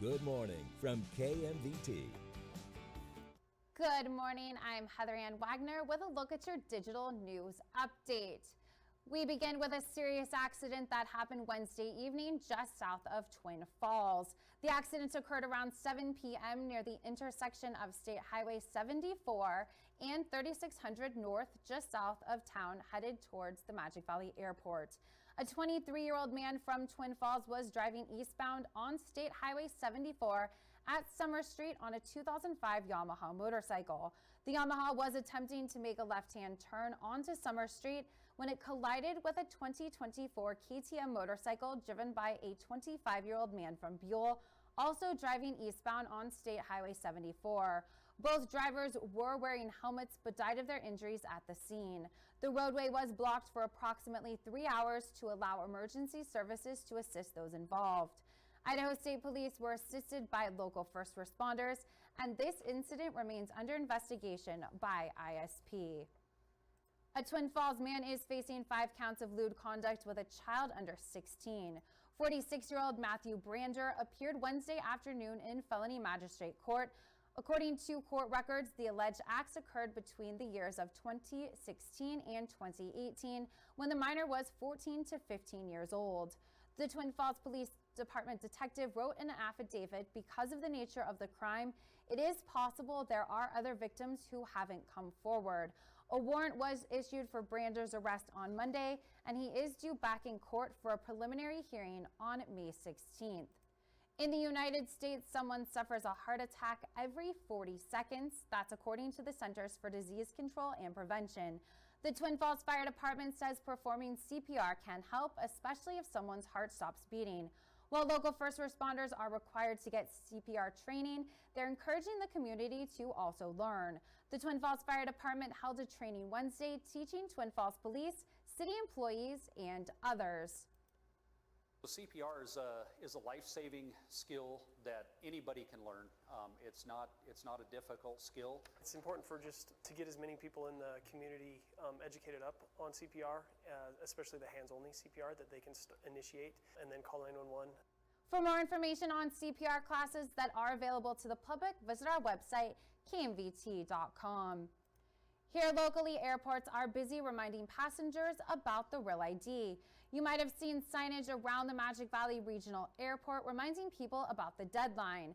Good morning from KMVT. Good morning, I'm Heather Ann Wagner with a look at your digital news update. We begin with a serious accident that happened Wednesday evening just south of Twin Falls. The accident occurred around 7 p.m. near the intersection of State Highway 74 and 3600 North, just south of town, headed towards the Magic Valley Airport. A 23-year-old man from Twin Falls was driving eastbound on State Highway 74 at Summer Street on a 2005 Yamaha motorcycle. The Yamaha was attempting to make a left-hand turn onto Summer Street when it collided with a 2024 KTM motorcycle driven by a 25-year-old man from Buell, also driving eastbound on State Highway 74. Both drivers were wearing helmets but died of their injuries at the scene. The roadway was blocked for approximately 3 hours to allow emergency services to assist those involved. Idaho State Police were assisted by local first responders, and this incident remains under investigation by ISP. A Twin Falls man is facing 5 counts of lewd conduct with a child under 16. 46-year-old Matthew Brander appeared Wednesday afternoon in felony magistrate court. According to court records, the alleged acts occurred between the years of 2016 and 2018, when the minor was 14 to 15 years old. The Twin Falls Police Department detective wrote in an affidavit, because of the nature of the crime, it is possible there are other victims who haven't come forward. A warrant was issued for Brander's arrest on Monday, and he is due back in court for a preliminary hearing on May 16th. In the United States, someone suffers a heart attack every 40 seconds. That's according to the Centers for Disease Control and Prevention. The Twin Falls Fire Department says performing CPR can help, especially if someone's heart stops beating. While local first responders are required to get CPR training, they're encouraging the community to also learn. The Twin Falls Fire Department held a training Wednesday teaching Twin Falls Police, city employees, and others. CPR is a life-saving skill that anybody can learn. It's not a difficult skill. It's important for just to get as many people in the community educated up on CPR, especially the hands-only CPR that they can initiate and then call 911. For more information on CPR classes that are available to the public, visit our website, KMVT.com. Here locally, airports are busy reminding passengers about the Real ID. You might have seen signage around the Magic Valley Regional Airport reminding people about the deadline,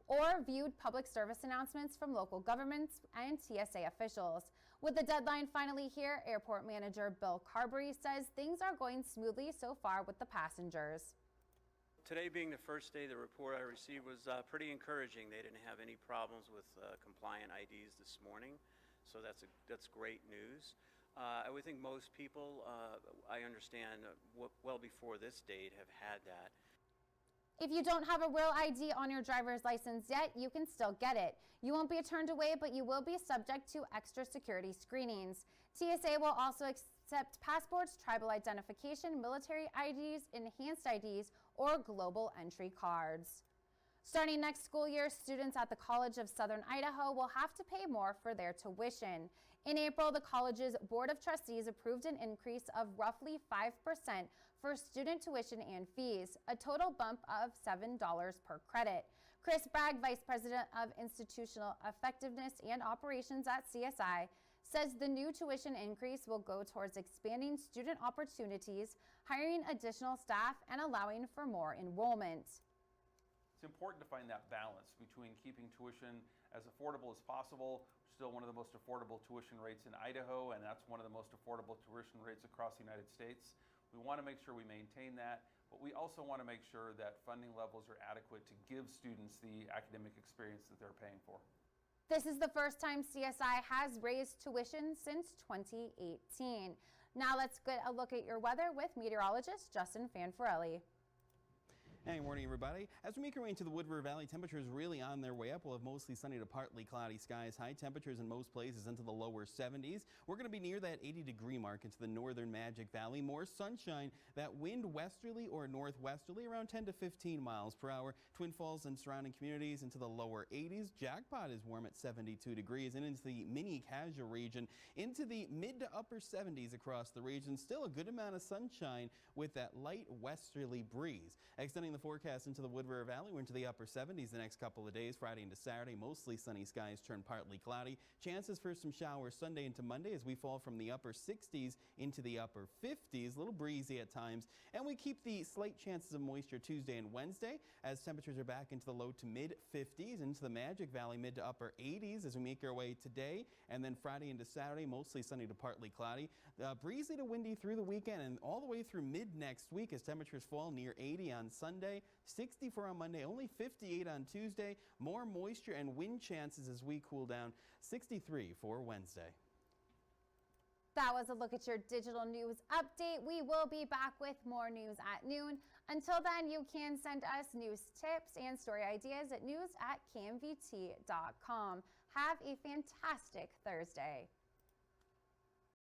or viewed public service announcements from local governments and TSA officials. With the deadline finally here, airport manager Bill Carberry says things are going smoothly so far with the passengers. Today being the first day, the report I received was pretty encouraging. They didn't have any problems with compliant IDs this morning. So that's great news. I would think most people, I understand, well before this date have had that. If you don't have a Real ID on your driver's license yet, you can still get it. You won't be turned away, but you will be subject to extra security screenings. TSA will also accept passports, tribal identification, military IDs, enhanced IDs, or global entry cards. Starting next school year, students at the College of Southern Idaho will have to pay more for their tuition. In April, the college's Board of Trustees approved an increase of roughly 5% for student tuition and fees, a total bump of $7 per credit. Chris Bragg, Vice President of Institutional Effectiveness and Operations at CSI, says the new tuition increase will go towards expanding student opportunities, hiring additional staff, and allowing for more enrollment. It's important to find that balance between keeping tuition as affordable as possible. We're still one of the most affordable tuition rates in Idaho, and that's one of the most affordable tuition rates across the United States. We want to make sure we maintain that, but we also want to make sure that funding levels are adequate to give students the academic experience that they're paying for. This is the first time CSI has raised tuition since 2018. Now let's get a look at your weather with meteorologist Justin Fanfarelli. Hey, morning everybody. As we make our way into the Wood River Valley, temperatures really on their way up. We'll have mostly sunny to partly cloudy skies. High temperatures in most places into the lower 70s. We're going to be near that 80-degree mark into the northern Magic Valley. More sunshine. That wind westerly or northwesterly around 10 to 15 miles per hour. Twin Falls and surrounding communities into the lower 80s. Jackpot is warm at 72 degrees and into the mini casual region into the mid to upper 70s across the region. Still a good amount of sunshine with that light westerly breeze. Extending the the forecast into the Wood River Valley. We're into the upper 70s the next couple of days. Friday into Saturday, mostly sunny skies turn partly cloudy. Chances for some showers Sunday into Monday as we fall from the upper 60s into the upper 50s. A little breezy at times. And we keep the slight chances of moisture Tuesday and Wednesday as temperatures are back into the low to mid 50s. Into the Magic Valley, mid to upper 80s as we make our way today. And then Friday into Saturday, mostly sunny to partly cloudy. Breezy to windy through the weekend and all the way through mid next week as temperatures fall near 80 on Sunday, 64 on Monday, only 58 on Tuesday. More moisture and wind chances as we cool down, 63 for Wednesday. That was a look at your digital news update. We will be back with more news at noon. Until then, you can send us news tips and story ideas at news@kmvt.com. Have a fantastic Thursday.